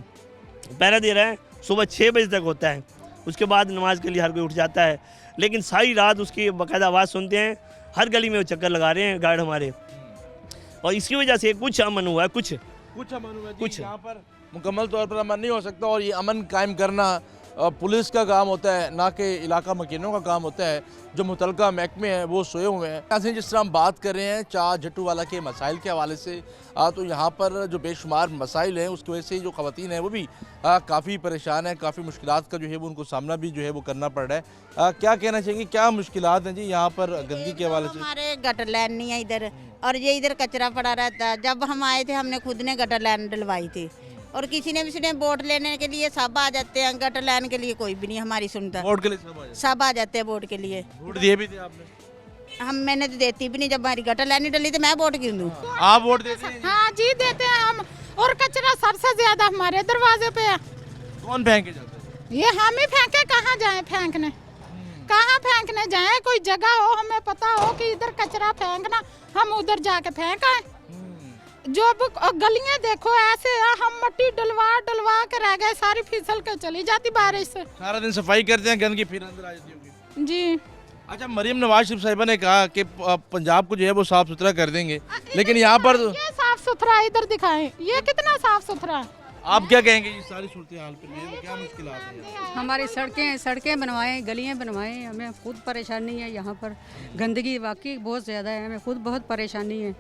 पहरा दे रहा है। सुबह 6 बजे तक होता है, उसके बाद नमाज के लिए हर कोई उठ जाता है, लेकिन सारी रात उसकी बाकायदा आवाज़ सुनते हैं, हर गली में वो चक्कर लगा रहे हैं गार्ड हमारे, और इसकी वजह से कुछ अमन हुआ है, कुछ अमन हुआ है। कुछ यहाँ पर मुकम्मल तौर पर अमन नहीं हो सकता, और ये अमन कायम करना पुलिस का काम होता है, ना कि इलाका मकीनों का काम होता है। जो मुतलका महकमे हैं वो सोए हुए हैं। ऐसे जिस तरह हम बात कर रहे हैं चार जट्टूवाला के मसाइल के हवाले से, तो यहाँ पर जो बेशुमार मसाइल हैं उसकी वजह से जो ख़वातीन हैं वो भी काफ़ी परेशान हैं, काफ़ी मुश्किलात का जो है वो उनको सामना भी जो है वो करना पड़ रहा है। क्या कहना चाहिए, क्या मुश्किलात हैं जी यहाँ पर गंदगी के हवाले से? हमारे गटर लाइन नहीं है इधर, और ये इधर कचरा पड़ा रहता है। जब हम आए थे हमने खुद ने गटर लाइन डलवाई थी, और किसी ने वोट लेने के लिए सब आ जाते हैं, गटर लेने के लिए कोई भी नहीं हमारी सुनता। वोट के लिए सब आ जाते हैं वोट के लिए। वोट दिए भी थे आपने? मैंने तो देती भी नहीं, जब हमारी गटर लेनी डली तो मैं वोट क्यों दूँ? आप वोट देते हैं? हाँ जी देते हैं हम, और कचरा सबसे ज्यादा हमारे दरवाजे पे है। कौन फेंके जाते हैं? ये हम ही फेंके, कहाँ जाए फेंकने, कहाँ फेंकने जाए? कोई जगह हो हमें पता हो कि इधर कचरा फेंकना, हम उधर जाके फेंक आए। जो गलियां देखो ऐसे है, हम मट्टी डलवा के रह गए, सारी फिसल के चली जाती बारिश से। सारा दिन सफाई करते हैं, गंदगी फिर अंदर आ जाती होगी। जी। अच्छा, मरियम नवाज शरीफ साहिबा ने कहा कि पंजाब को जो है वो साफ सुथरा कर देंगे, लेकिन यहाँ पर ये साफ सुथरा इधर दिखाएं, ये कितना साफ सुथरा है। आप क्या कहेंगे ये सारी सूरत हाल पे? क्या मुश्किलात हैं? हमारी सड़कें बनवाएं, गलियां बनवाएं, हमें खुद परेशानी है यहाँ पर। गंदगी वाकई बहुत ज़्यादा है, हमें खुद बहुत परेशानी है।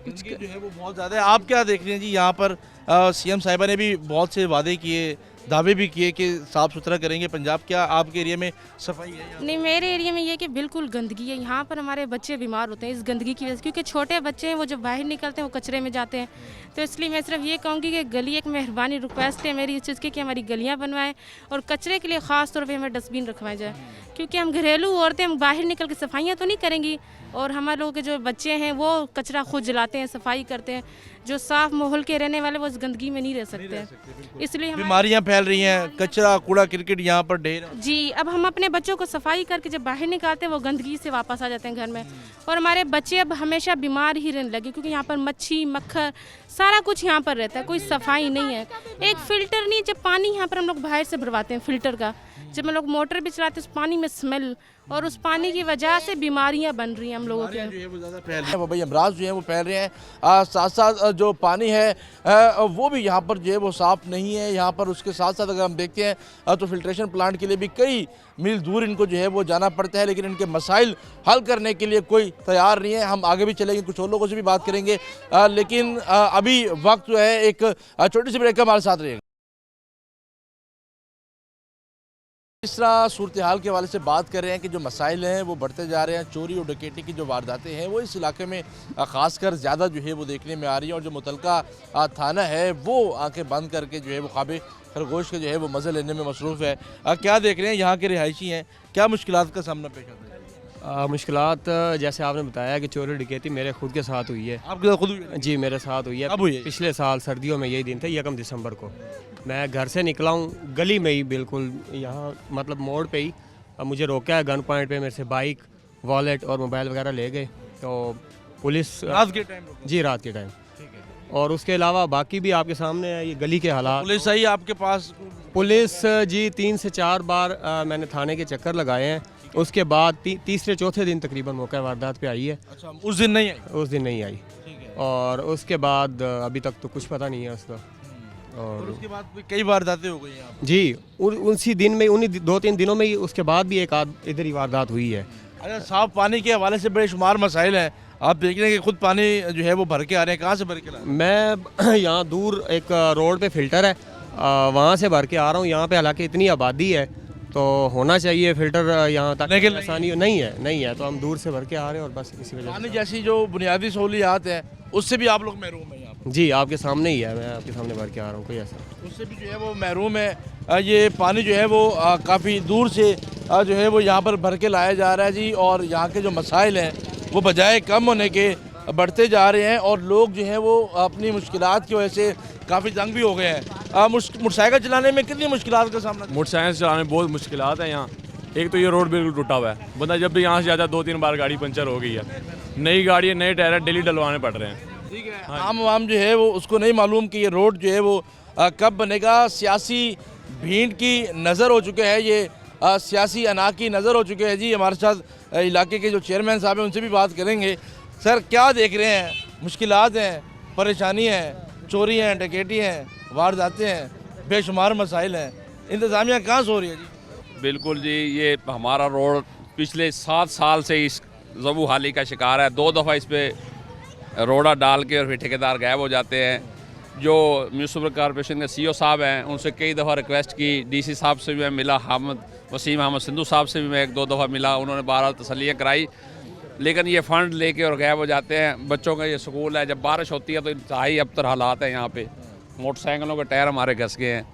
गंदगी जो है वो बहुत ज़्यादा है। आप क्या देख रहे हैं जी? यहाँ पर सीएम साहिबा ने भी बहुत से वादे किए, दावे भी किए कि साफ़ सुथरा करेंगे पंजाब। क्या आपके एरिया में सफाई है? नहीं, मेरे एरिया में ये कि बिल्कुल गंदगी है। यहाँ पर हमारे बच्चे बीमार होते हैं इस गंदगी की वजह से, क्योंकि छोटे बच्चे हैं, वो जब बाहर निकलते हैं वो कचरे में जाते हैं। तो इसलिए मैं सिर्फ ये कहूँगी कि गली, एक मेहरबानी रिक्वेस्ट है मेरी इस चीज़ की कि हमारी गलियाँ बनवाएं और कचरे के लिए ख़ास तौर पर हमें डस्टबिन रखवाया जाए, क्योंकि हम घरेलू औरतें, हम बाहर निकल के सफाइयाँ तो नहीं करेंगी, और हमारे लोगों के जो बच्चे हैं वो कचरा खुद जलाते हैं, सफाई करते हैं। जो साफ माहौल के रहने वाले वो इस गंदगी में नहीं रह सकते हैं, इसलिए बीमारियां फैल रही हैं, कचरा कूड़ा क्रिकेट यहाँ पर ढेर। जी, अब हम अपने बच्चों को सफाई करके जब बाहर निकालते हैं वो गंदगी से वापस आ जाते हैं घर में, और हमारे बच्चे अब हमेशा बीमार ही रहने लगे, क्योंकि यहाँ पर मच्छी मक्खर सारा कुछ यहाँ पर रहता है, कोई सफाई नहीं है। एक फ़िल्टर नहीं, जब पानी यहाँ पर हम लोग बाहर से भरवाते हैं फ़िल्टर का, जब हम लोग मोटर भी चलाते हैं उस पानी में स्मेल, और उस पानी की वजह से बीमारियां बन रही हैं हम लोगों के। जो है वो ज़्यादा फैल रही है, वबाई अमराज जो है वो फैल रहे हैं। साथ साथ जो पानी है वो भी यहाँ पर जो है वो साफ़ नहीं है। यहाँ पर उसके साथ साथ अगर हम देखते हैं तो फिल्ट्रेशन प्लांट के लिए भी कई मील दूर इनको जो है वो जाना पड़ता है, लेकिन इनके मसाइल हल करने के लिए कोई तैयार नहीं है। हम आगे भी चलेंगे, कुछ और लोगों से भी बात करेंगे, लेकिन अभी वक्त जो है एक छोटी सी ब्रेक का हमारे साथ रहेगा। इस तरह सूरत हाल के हवाले से बात कर रहे हैं कि जो मसाइल हैं वो बढ़ते जा रहे हैं। चोरी और डकैती की जो वारदातें हैं वो इस इलाके में ख़ासकर ज़्यादा जो है वो देखने में आ रही है, और जो मुतलका थाना है वो आंखें बंद करके जो है वो ख्वाबे खरगोश के जो है वो मज़े लेने में मसरूफ़ है। क्या देख रहे हैं? यहाँ के रिहायशी हैं, क्या मुश्किलात का सामना पेश आता है? मुश्किलात जैसे आपने बताया कि चोरी डकैती मेरे खुद के साथ हुई है। आपके साथ खुद हुई है? जी, मेरे साथ हुई है। कब हुई है? पिछले साल सर्दियों में यही दिन थे, 1 दिसंबर को। मैं घर से निकला हूँ, गली में ही बिल्कुल यहाँ मतलब मोड़ पे ही मुझे रोका है गन पॉइंट पे, मेरे से बाइक, वॉलेट और मोबाइल वगैरह ले गए। तो पुलिस रात के टाइम? जी, रात के टाइम। और उसके अलावा बाकी भी आपके सामने है ये गली के हालात। पुलिस आई आपके पास? पुलिस जी 3 से 4 बार मैंने थाने के चक्कर लगाए हैं। उसके बाद तीसरे चौथे दिन तकरीबन मौका वारदात पे आई है। अच्छा, उस दिन नहीं आई? उस दिन नहीं आई। और उसके बाद अभी तक तो कुछ पता नहीं है उसका। और उसके बाद कई वारदातें हो गई यहाँ जी, उसी दिन में, उन्हीं 2-3 दिनों में ही उसके बाद भी एक आध इधर ही वारदात हुई है। अच्छा, साफ पानी के हवाले से बेशुमार मसाइल हैं। आप देख रहे हैं कि खुद पानी जो है वो भर के आ रहे हैं। कहाँ से भर के ला रहे हैं? मैं यहाँ दूर एक रोड पे फ़िल्टर है, वहाँ से भर के आ रहा हूँ। यहाँ पे हालांकि इतनी आबादी है तो होना चाहिए फ़िल्टर यहाँ तक, लेकिन आसानी नहीं है, तो हम दूर से भर के आ रहे हैं और बस इसी वजह पानी जैसी जो बुनियादी सहूलियात हैं उससे भी आप लोग महरूम हैं यहाँ पर? जी, आपके सामने ही है, मैं आपके सामने भर के आ रहा हूँ, कोई ऐसा उससे भी जो है वो महरूम है। ये पानी जो है वो काफ़ी दूर से जो है वो यहाँ पर भर के लाया जा रहा है जी, और यहाँ के जो मसाइल हैं वो बजाय कम होने के बढ़ते जा रहे हैं, और लोग जो हैं वो अपनी मुश्किलात की वजह से काफ़ी तंग भी हो गए हैं। मोटरसाइकिल चलाने में कितनी मुश्किलात का सामना? मोटरसाइकिल चलाने में बहुत मुश्किलात है यहाँ। एक तो ये रोड बिल्कुल टूटा हुआ है, बंदा जब भी यहाँ से जाता है 2-3 बार गाड़ी पंचर हो गई है। नई गाड़ी है, नए टायर डेली डलवाने पड़ रहे हैं। ठीक है, आम जो है वो उसको नहीं मालूम कि ये रोड जो है वो कब बनेगा। सियासी भीड़ की नज़र हो चुके हैं, ये सियासी अना की नज़र हो चुके हैं जी। हमारे साथ इलाके के जो चेयरमैन साहब हैं उनसे भी बात करेंगे। सर, क्या देख रहे हैं? मुश्किलात हैं, परेशानी है, चोरी हैं, डकैती हैं, वारदातें हैं, बेशुमार मसाइल हैं, इंतज़ामिया कहाँ सो रही है जी? बिल्कुल जी, ये हमारा रोड पिछले 7 साल से इस ज़बू हाली का शिकार है। 2 दफ़ा इस पर रोड़ा डाल के और फिर ठेकेदार गायब हो जाते हैं। जो म्यूनसिपल कॉर्पोरेशन के CEO साहब हैं उनसे कई दफ़ा रिक्वेस्ट की, DC साहब से भी मैं मिला, वसीम अहमद सिंधु साहब से भी मैं 1-2 दफ़ा मिला, उन्होंने 12 तसल्लियाँ कराई, लेकिन ये फ़ंड लेके और गायब हो जाते हैं। बच्चों का ये स्कूल है, जब बारिश होती है तो इंतहाई अबतर हालात हैं यहाँ पे। मोटरसाइकिलों के टायर हमारे घस गए हैं।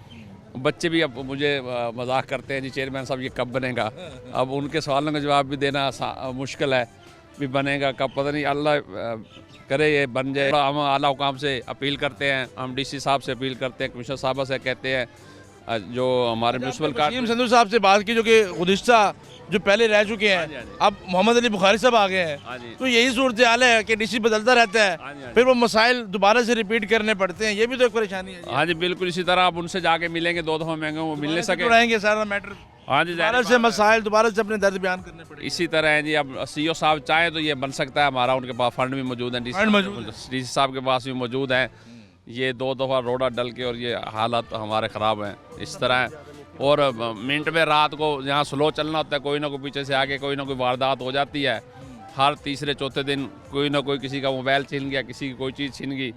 बच्चे भी अब मुझे मजाक करते हैं जी चेयरमैन साहब ये कब बनेगा। अब उनके सवालों का जवाब भी देना मुश्किल है, भी बनेगा कब पता नहीं, अल्लाह करे ये बन जाए। हम आला हुकाम से अपील करते हैं, हम डीसी साहब से अपील करते हैं, कमिश्नर साहब से कहते हैं, जो हमारे म्यूनसिपल वसीम संधू साहब से बात की जो कि गुज़िश्ता जो पहले रह चुके हैं, अब मोहम्मद अली बुखारी साहब आ गए हैं, तो यही सूरत हाल है कि डीसी बदलता रहता है, फिर वो मसाइल दोबारा से रिपीट करने पड़ते हैं, ये भी तो एक परेशानी है। हाँ जी बिल्कुल, इसी तरह आप उनसे जाके मिलेंगे, 2 दफ़ा महंगे वो मिल नहीं सके, रहेंगे सारा मैटर। हाँ जी, दोबारा से मसाइल दोबारा से अपने दर्द बयान करने पड़ेंगे। इसी तरह है जी। अब सीईओ साहब चाहें तो ये बन सकता है हमारा, उनके पास फंड भी मौजूद है, डीसी साहब के पास भी मौजूद हैं। ये 2 दफ़ा रोड़ा डल के और ये हालात हमारे ख़राब हैं इस तरह। और मिनट में रात को यहाँ स्लो चलना होता है, कोई ना कोई पीछे से आके कोई ना कोई वारदात हो जाती है। हर तीसरे चौथे दिन कोई ना कोई किसी का मोबाइल छीन गया, किसी की कोई चीज़ छीन गई,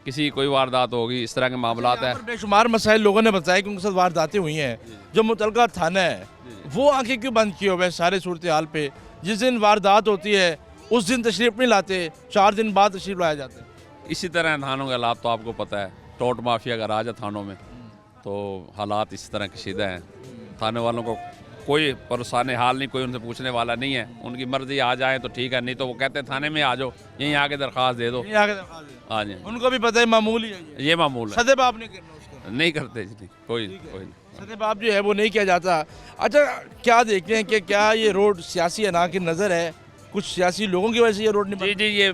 किसी की कोई वारदात होगी, इस तरह के मामला है। बेशुमार मसाइल लोगों ने बताया कि उनके साथ वारदातें हुई हैं। जो मुतलका थाना है वो आंखें क्यों बंद किए हुए सारे सूरत हाल पे? जिस दिन वारदात होती है उस दिन तशरीफ़ नहीं लाते, 4 दिन बाद तशरीफ़ लाया जाता है। इसी तरह थानों के हालात तो आपको पता है, टोट माफिया का राज है थानों में, तो हालात इस तरह कशीदा हैं। थाने वालों को कोई परेशानी हाल नहीं, कोई उनसे पूछने वाला नहीं है, उनकी मर्जी आ जाए तो ठीक है, नहीं तो वो कहते हैं थाने में आ जाओ, यहीं आके दरख्वास्त दे दो। हाँ जी, उनको भी पता है मामूल ही है ये मामूल है, सदे बाप नहीं करना उसका, नहीं करते जी, कोई नहीं, सदे बाप जो है वो नहीं किया जाता। अच्छा, क्या देखते हैं कि क्या ये रोड सियासी अना की नज़र है, कुछ सियासी लोगों की वजह से ये रोड नहीं? जी, ये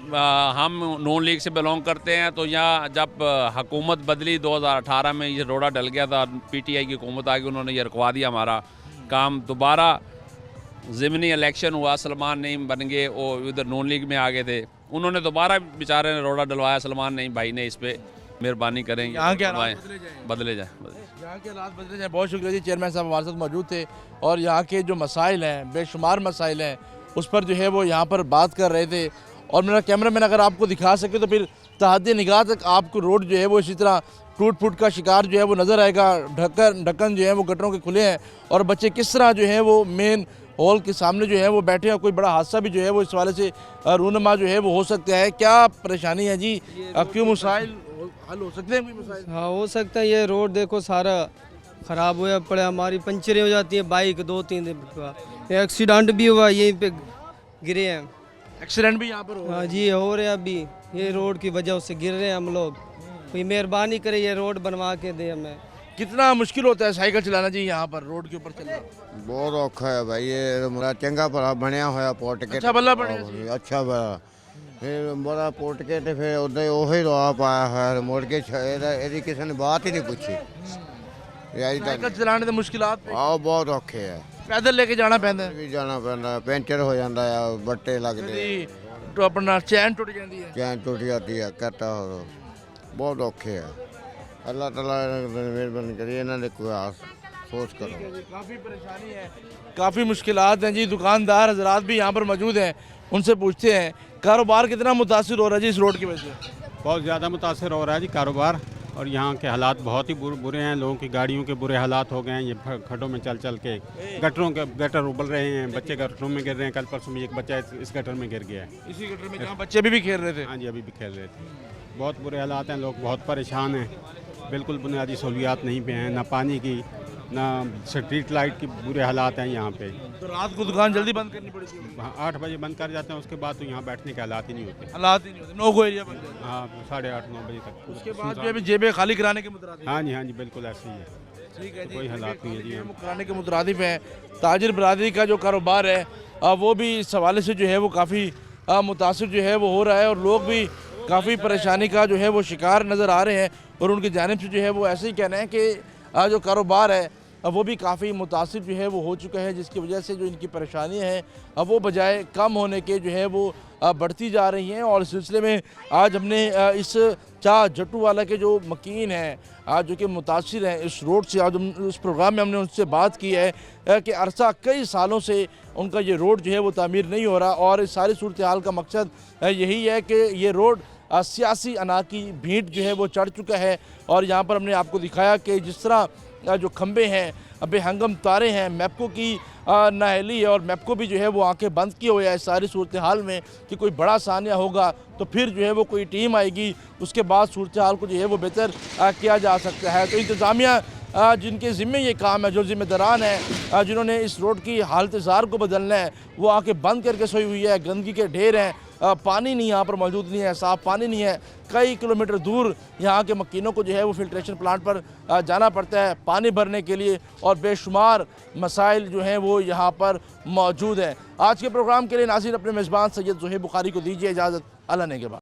हम नून लीग से बिलोंग करते हैं, तो यहाँ जब हुकूमत बदली 2018 में ये रोड़ा डल गया था, PTI की हुकूमत आ गई, उन्होंने ये रुकवा दिया हमारा काम। दोबारा ज़िमनी इलेक्शन हुआ, सलमान नईम बन गए, वो इधर नून लीग में आ गए थे, उन्होंने दोबारा बेचारे ने रोड़ा डलवाया, सलमान नईम भाई ने। इस पर मेहरबानी करेंगे, यहाँ के बदले जाए, यहाँ के हालात बदले जाए। बहुत शुक्रिया जी, चेयरमैन साहब हमारे साथ मौजूद थे और यहाँ के जो मसाइल हैं, बेशुमार मसाइल हैं, उस पर जो है वो यहाँ पर बात कर रहे थे। और मेरा कैमरा मैन अगर आपको दिखा सके तो फिर तहद्दी निगाह तक आपको रोड जो है वो इसी तरह टूट फूट का शिकार जो है वो नज़र आएगा। ढक्कन जो है वो गटरों के खुले हैं और बच्चे किस तरह जो है वो मेन हॉल के सामने जो है वो बैठे हैं। कोई बड़ा हादसा भी जो है वो इस वाले से रूनमा जो है वो हो सकता है। क्या परेशानी है जी, क्यों मसाइल हल हो सकते हैं? कोई मसाइल? हाँ, हो सकता है। ये रोड देखो सारा ख़राब हुआ पड़े, हमारी पंचरें हो जाती है बाइक, 2-3 दिन का एक्सीडेंट भी हुआ, यहीं पे गिरे हैं। एक्सीडेंट भी यहाँ पर हो? हाँ जी, हो रहे हैं अभी, ये रोड की वजह से गिर रहे हैं हम लोग। कोई मेहरबानी करे, ये रोड बनवा के दे हमें। कितना मुश्किल होता है साइकिल चलाना जी यहाँ पर रोड के ऊपर चलना? बहुत औखा है भाई, ये मेरा चंगा भला बनया होया पोट के, अच्छा भला बने, अच्छा भला, फिर बड़ा पोट के ते फिर उधर ओही रहा पाया है, मुड़ के यदि किसी ने बात ही नहीं पूछी। साइकिल चलाने तो मुश्किलात आओ बहुत औखे है, पैदल लेके जाना पैंदा है, भी जाना पैंदा, पेंचर हो जाता है, बट्टे लगते, तो अपना चैन टूट जाती है, चैन टूट जाती है, कहता हो बहुत औखे है। अल्लाह ताला मेहरबानी करिए, इन्होंने कोई सोच करो। काफ़ी परेशानी है, काफ़ी मुश्किलात हैं जी। दुकानदार हजरात भी यहाँ पर मौजूद हैं, उनसे पूछते हैं कारोबार कितना मुतासिर हो रहा है जी इस रोड की वजह से? बहुत ज़्यादा मुतासिर हो रहा है जी कारोबार, और यहाँ के हालात बहुत ही बुरे हैं। लोगों की गाड़ियों के बुरे हालात हो गए हैं, ये खड्डों में चल चल के, गटर उबल रहे हैं, बच्चे गटरों में गिर रहे हैं। कल परसों में एक बच्चा इस गटर में गिर गया है, इसी गटर में जहाँ बच्चे भी खेल रहे थे। हाँ जी, अभी भी खेल रहे थे। बहुत बुरे हालात हैं, लोग बहुत परेशान हैं, बिल्कुल बुनियादी सहूलियात नहीं पे हैं, ना पानी की ना स्ट्रीट लाइट की बुरे हालात हैं यहाँ पे। तो रात को दुकान जल्दी बंद करनी पड़ेगी? 8 बजे बंद कर जाते हैं, उसके बाद तो यहाँ बैठने के हालात ही नहीं होते। हालात ही नहीं होते, 9 को एरिया बंद है। हाँ, 8:30-9 बजे तक। उसके बाद जो है जेबें खाली कराने के मुतरादिफ? हाँ जी, हाँ जी, बिल्कुल ऐसे ही है। ठीक है जी, कोई हालात नहीं है जी, कराने के मुतरादिफ है। ताजिर बरादरी का जो कारोबार है वो भी इस हवाले से जो है वो काफ़ी मुतासिर जो है वो हो रहा है, और लोग भी काफ़ी परेशानी का जो है वो शिकार नज़र आ रहे हैं। और उनकी जानिब से जो है वो ऐसे ही कहना है कि जो कारोबार है वो भी काफ़ी मुतासिर जो है वो हो चुका है, जिसकी वजह से जो इनकी परेशानियाँ हैं वो बजाय कम होने के जो है वो बढ़ती जा रही हैं। और इस सिलसिले में आज हमने इस चाह जट्टू वाला के जो मकीन हैं जो कि मुतासिर हैं इस रोड से, आज इस प्रोग्राम में हमने उनसे बात की है कि अरसा कई सालों से उनका ये रोड जो है वो तामीर नहीं हो रहा। और इस सारी सूरत हाल का मकसद यही है कि ये रोड सियासी अना की भींट जो है वो चढ़ चुका है। और यहाँ पर हमने आपको दिखाया कि जिस तरह जो खंबे हैं बेहंगम तारे हैं। मैप्को की नाअहली और मैप्को भी जो है वो आंखें बंद किए हुए है सारी सूरत हाल में कि कोई बड़ा सानिया होगा तो फिर जो है वो कोई टीम आएगी, उसके बाद सूरत हाल को जो है वो बेहतर किया जा सकता है। तो इंतज़ामिया जिनके ज़िम्मे ये काम है, जो ज़िम्मेदारान हैं, जिन्होंने इस रोड की हालत ज़ार को बदलना है, वो आंखें बंद करके सोई हुई है। गंदगी के ढेर हैं, पानी नहीं यहाँ पर मौजूद नहीं है, साफ़ पानी नहीं है। कई किलोमीटर दूर यहाँ के मकीनों को जो है वो फिल्ट्रेशन प्लांट पर जाना पड़ता है पानी भरने के लिए, और बेशुमार मसाइल जो हैं वो यहाँ पर मौजूद हैं। आज के प्रोग्राम के लिए नाज़रीन अपने मेज़बान सैयद ज़ुहैब बुखारी को दीजिए इजाज़त। अल्लाह ने के बाद।